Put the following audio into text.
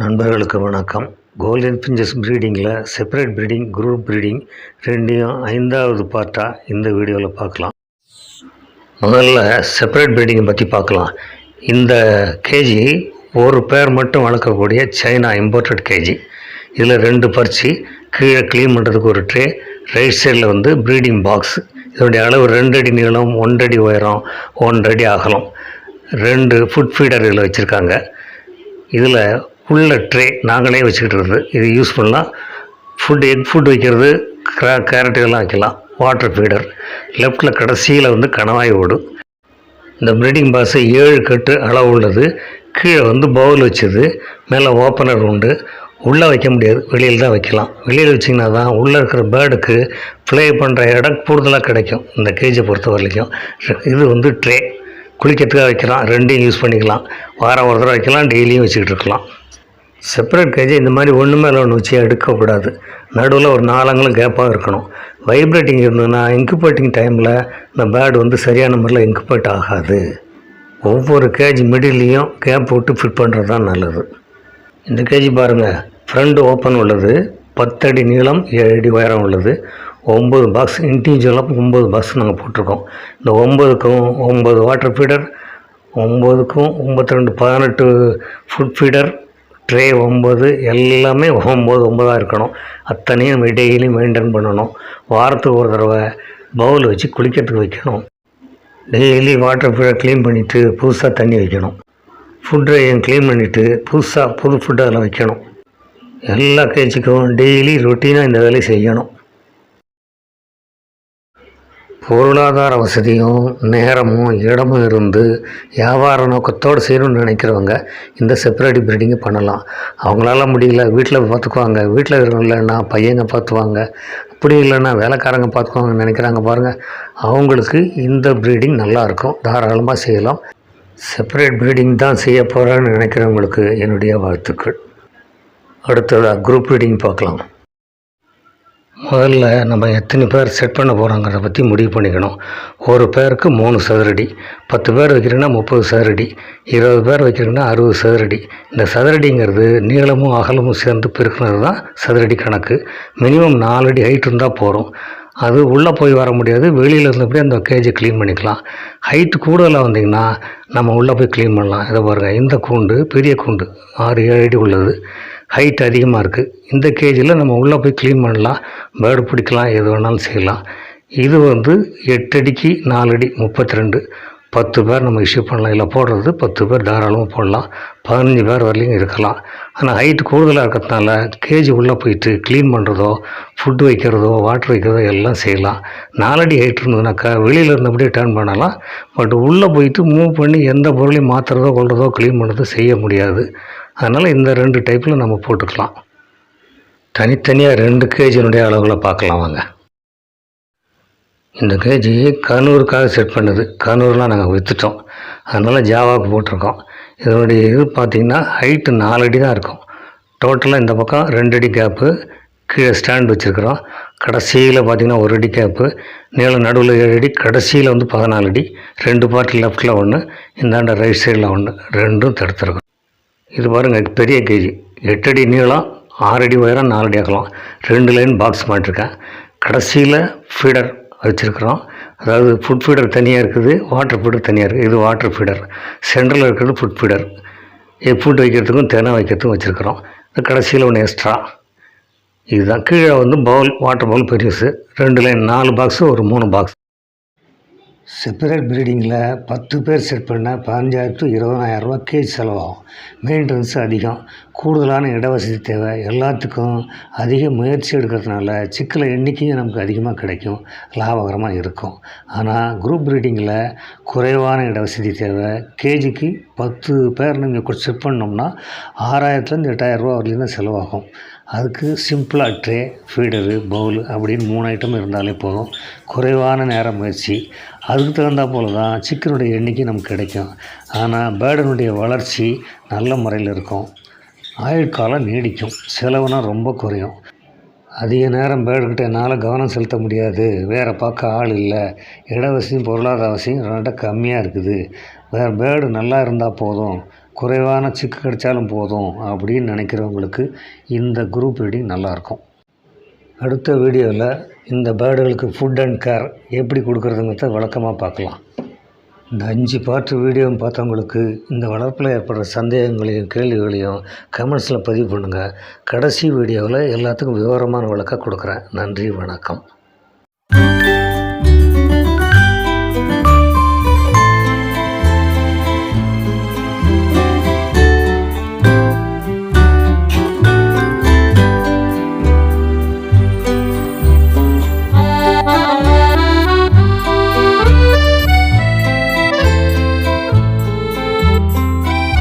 நண்பர்களுக்கு வணக்கம். Golden finches ப்ரீடிங்கில் செப்பரேட் ப்ரீடிங், குரூப் ப்ரீடிங் ரெண்டையும் 5வது பார்ட்டாக இந்த வீடியோவில் பார்க்கலாம். முதல்ல செப்பரேட் ப்ரீடிங்கை பற்றி பார்க்கலாம். இந்த கேஜி ஒரு பேர் மட்டும் வளர்க்கக்கூடிய சைனா இம்போர்ட்டட் கேஜி. இதில் 2 பர்ச்சி, கீழே க்ளீன் பண்ணுறதுக்கு ஒரு ட்ரே, ரைட் சைடில் ப்ரீடிங் பாக்ஸ். இதனுடைய அளவு 2 அடி நீளம், 1 அடி உயரம், 1 அடி அகலம். 2 ஃபுட் ஃபீடர் இதில் வச்சுருக்காங்க. இதில் உள்ள ட்ரே நாங்களே வச்சுக்கிட்டு இது யூஸ்ஃபுல்லாக எக் ஃபுட் வைக்கிறது, கேரட் இதெல்லாம் வைக்கலாம். வாட்டர் ஃபீடர் லெஃப்டில் கடைசியில் கணவாய் ஓடும். இந்த ப்ரீடிங் பாக்ஸு 7 கட்டு அளவு உள்ளது. கீழே பவுல் வச்சது, மேலே ஓப்பனர் உண்டு. உள்ளே வைக்க முடியாது, வெளியில் தான் வைக்கலாம். வெளியில் வச்சிங்கன்னா தான் உள்ளே இருக்கிற பேர்டுக்கு ப்ளே பண்ணுற இடம் கூடுதலாக கிடைக்கும். இந்த கேஜை பொறுத்த வரைக்கும் இது ட்ரே குளிக்கிறதுக்காக வைக்கலாம். 2யும் யூஸ் பண்ணிக்கலாம். வாரம் ஒரு தடவை வைக்கலாம், டெய்லியும் வச்சுக்கிட்டு இருக்கலாம். செப்பரேட் கேஜை இந்த மாதிரி ஒன்று மேலே ஒன்று வச்சு எடுக்கக்கூடாது. நடுவில் ஒரு 4 அங்குலம் கேப்பாக இருக்கணும். வைப்ரேட்டிங் இருந்ததுன்னா இன்குபேட்டிங் டைமில் இந்த பேர்டு சரியான முறையில் இன்குபேட் ஆகாது. ஒவ்வொரு கேஜ் மிடில்லையும் கேப் விட்டு ஃபிட் பண்ணுறது தான் நல்லது. இந்த கேஜி பாருங்கள், ஃப்ரண்ட் ஓப்பன் உள்ளது, 10 அடி நீளம், 7 அடி உயரம் உள்ளது. 9 பாக்ஸ், இண்டிவிஜுவலாக 9 பாக்ஸ் நாங்கள் போட்டிருக்கோம். இந்த 9க்கும் 9 வாட்டர் ஃபீடர், 9க்கும் 92 18 ஃபுட் ஃபீடர், ட்ரே 9, எல்லாமே 9 இருக்கணும். அத்தனையும் டெய்லியும் மெயின்டைன் பண்ணணும். வாரத்துக்கு ஒரு தடவை பவுல் வச்சு குளிக்கிறதுக்கு வைக்கணும். டெய்லி வாட்டர் ஃபீடர் க்ளீன் பண்ணிவிட்டு புதுசாக தண்ணி வைக்கணும். ஃபுட் ட்ரையும் க்ளீன் பண்ணிவிட்டு புது ஃபுட்டு அதில் வைக்கணும். எல்லா கேஜுக்கும் டெய்லி ரொட்டீனாக இந்த வேலையை செய்யணும். பொருளாதார வசதியும் நேரமும் இடமும் இருந்து வியாபார நோக்கத்தோடு செய்யணும்னு நினைக்கிறவங்க இந்த செப்பரேட் ப்ரீடிங்கை பண்ணலாம். அவங்களால முடியல, வீட்டில் பார்த்துக்குவாங்க, வீட்டில் இல்லைன்னா பையங்க பார்த்துவாங்க, அப்படி இல்லைன்னா வேலைக்காரங்க பார்த்துக்குவாங்கன்னு நினைக்கிறாங்க பாருங்கள். அவங்களுக்கு இந்த ப்ரீடிங் நல்லாயிருக்கும், தாராளமாக செய்யலாம். செப்பரேட் ப்ரீடிங் தான் செய்ய போகிறேன்னு நினைக்கிறவங்களுக்கு என்னுடைய வாழ்த்துக்கள். அடுத்ததாக குரூப் ப்ரீடிங் பார்க்கலாம். முதல்ல நம்ம எத்தனை பேர் செட் பண்ண போகிறாங்கிறத பற்றி முடிவு பண்ணிக்கணும். ஒரு பேருக்கு 3 சதுரடி, 10 பேர் வைக்கிறீங்கன்னா 30 சதுரடி, 20 பேர் வைக்கிறீங்கன்னா 60 சதுரடி. இந்த சதுரடிங்கிறது நீளமும் அகலமும் சேர்ந்து பெருக்கினது தான் சதுரடி கணக்கு. மினிமம் 4 அடி ஹைட் இருந்தால் போகிறோம். அது உள்ளே போய் வர முடியாது, வெளியில் இருந்தபடியே அந்த கேஜை க்ளீன் பண்ணிக்கலாம். ஹைட்டு கூடுதலாக வந்திங்கன்னா நம்ம உள்ளே போய் க்ளீன் பண்ணலாம். இதை பாருங்கள், இந்த கூண்டு பெரிய கூண்டு 6-7 அடி உள்ளது, ஹைட் அதிகமாக இருக்குது. இந்த கேஜில் நம்ம உள்ளே போய் க்ளீன் பண்ணலாம், பேர்டு பிடிக்கலாம், எது வேணாலும் செய்யலாம். இது 8 அடிக்கு 4 அடி 32, 10 பேர் நம்ம இஷ்யூ பண்ணலாம். இல்லை போடுறது 10 பேர் தாராளமாக போடலாம், 15 பேர் வரலையும் இருக்கலாம். ஆனால் ஹைட்டு கூடுதலாக இருக்கிறதுனால கேஜி உள்ளே போயிட்டு க்ளீன் பண்ணுறதோ, ஃபுட்டு வைக்கிறதோ, வாட்டர் வைக்கிறதோ எல்லாம் செய்யலாம். 4 அடி ஹைட் இருந்ததுனாக்கா வெளியில் இருந்தபடியே டேர்ன் பண்ணலாம். பட் உள்ளே போயிட்டு மூவ் பண்ணி எந்த பொருளையும் மாற்றுறதோ கொள்றதோ க்ளீன் பண்ணுறதோ செய்ய முடியாது. அதனால் இந்த 2 டைப்பில் நம்ம போட்டுக்கலாம். தனித்தனியாக 2 கேஜினுடைய அளவுகளை பார்க்கலாம் வாங்க. இந்த கேஜி கனூருக்காக செட் பண்ணுது. கனூர்லாம் நாங்கள் விற்றுட்டோம், அதனால் ஜாவாவுக்கு போட்டிருக்கோம். இதனுடைய பார்த்திங்கன்னா ஹைட்டு 4 அடி தான் இருக்கும். டோட்டலாக இந்த பக்கம் 2 அடி கேப்பு, கீழே ஸ்டாண்ட் வச்சுருக்குறோம். கடைசியில் பார்த்திங்கன்னா 1 அடி கேப்பு, நீளம் நடுவில் 7 அடி, கடைசியில் 14 அடி. 2 பார்ட் லெஃப்டில் 1, இந்தாண்ட ரைட் சைடில் 1, 2ம் தடுத்துருக்கோம். இது பாருங்கள், பெரிய கேஜி 8 அடி நீளம், 6 அடி உயரம், 4 அடி அகலம். 2 லைன் பாக்ஸ் மாட்டிருக்கேன். கடைசியில் ஃபீடர் வச்சுருக்குறோம். அதாவது ஃபுட் ஃபீடர் தனியாக இருக்குது, வாட்டர் ஃபீடர் தனியாக இருக்குது. இது வாட்டர் ஃபீடர், சென்ட்ரலில் இருக்கிறது ஃபுட் ஃபீடர். ஃபுட் வைக்கிறதுக்கும் தெனை வைக்கிறதுக்கும் வச்சுருக்குறோம். கடைசியில் 1 எக்ஸ்ட்ரா. இதுதான் கீழே பவுல், வாட்டர் பவுல் பெருசு. 2 லைன் 4 பாக்ஸு, ஒரு 3 பாக்ஸ். செப்பரேட் ப்ரீடிங்கில் 10 பேர் செட் பண்ண 15,000 to 20,000 ரூபா கேஜ் செலவாகும். மெயின்டெனன்ஸ் அதிகம், கூடுதலான இடவசதி தேவை. எல்லாத்துக்கும் அதிக முயற்சி எடுக்கிறதுனால சிக்கலை எண்ணிக்கையும் நமக்கு அதிகமாக கிடைக்கும், லாபகரமாக இருக்கும். ஆனால் குரூப் ப்ரீடிங்கில் குறைவான இடவசதி தேவை. கேஜிக்கு 10 பேர் நீங்கள் செட் பண்ணோம்னா 6,000 to 8,000 ரூபா வரலையும் தான் செலவாகும். அதுக்கு சிம்பிளாக ட்ரே, ஃபீடரு, பவுல் அப்படின்னு 3 ஐட்டம் இருந்தாலே போதும். குறைவான நேர முயற்சி, அதுக்கு தகுந்தா போல் தான் சிக்கனுடைய எண்ணிக்கை நமக்கு கிடைக்கும். ஆனால் பேர்டனுடைய வளர்ச்சி நல்ல முறையில் இருக்கும், ஆயுட்காலம் நீடிக்கும், செலவுனா ரொம்ப குறையும். அதிக நேரம் பேர்டுக்கிட்ட என்னால் கவனம் செலுத்த முடியாது, வேறு பார்க்க ஆள் இல்லை, இட வசதியும் பொருளாதார வசதியும் ரெண்டாக கம்மியாக இருக்குது, வேறு பேர்டு நல்லா இருந்தால் போதும், குறைவான சிக்கு கிடைச்சாலும் போதும் அப்படின்னு நினைக்கிறவங்களுக்கு இந்த குரூப் ப்ரீடிங் நல்லாயிருக்கும். அடுத்த வீடியோவில் இந்த பேர்டுகளுக்கு ஃபுட் அண்ட் கேர் எப்படி கொடுக்குறதுங்கிறத விளக்கமாக பார்க்கலாம். இந்த 5 பார்ட் வீடியோவும் பார்த்தவங்களுக்கு இந்த வளர்ப்பில் ஏற்படுற சந்தேகங்களையும் கேள்விகளையும் கமெண்ட்ஸில் பதிவு பண்ணுங்கள். கடைசி வீடியோவில் எல்லாத்துக்கும் விவரமான விளக்கம் கொடுக்குறேன். நன்றி, வணக்கம்.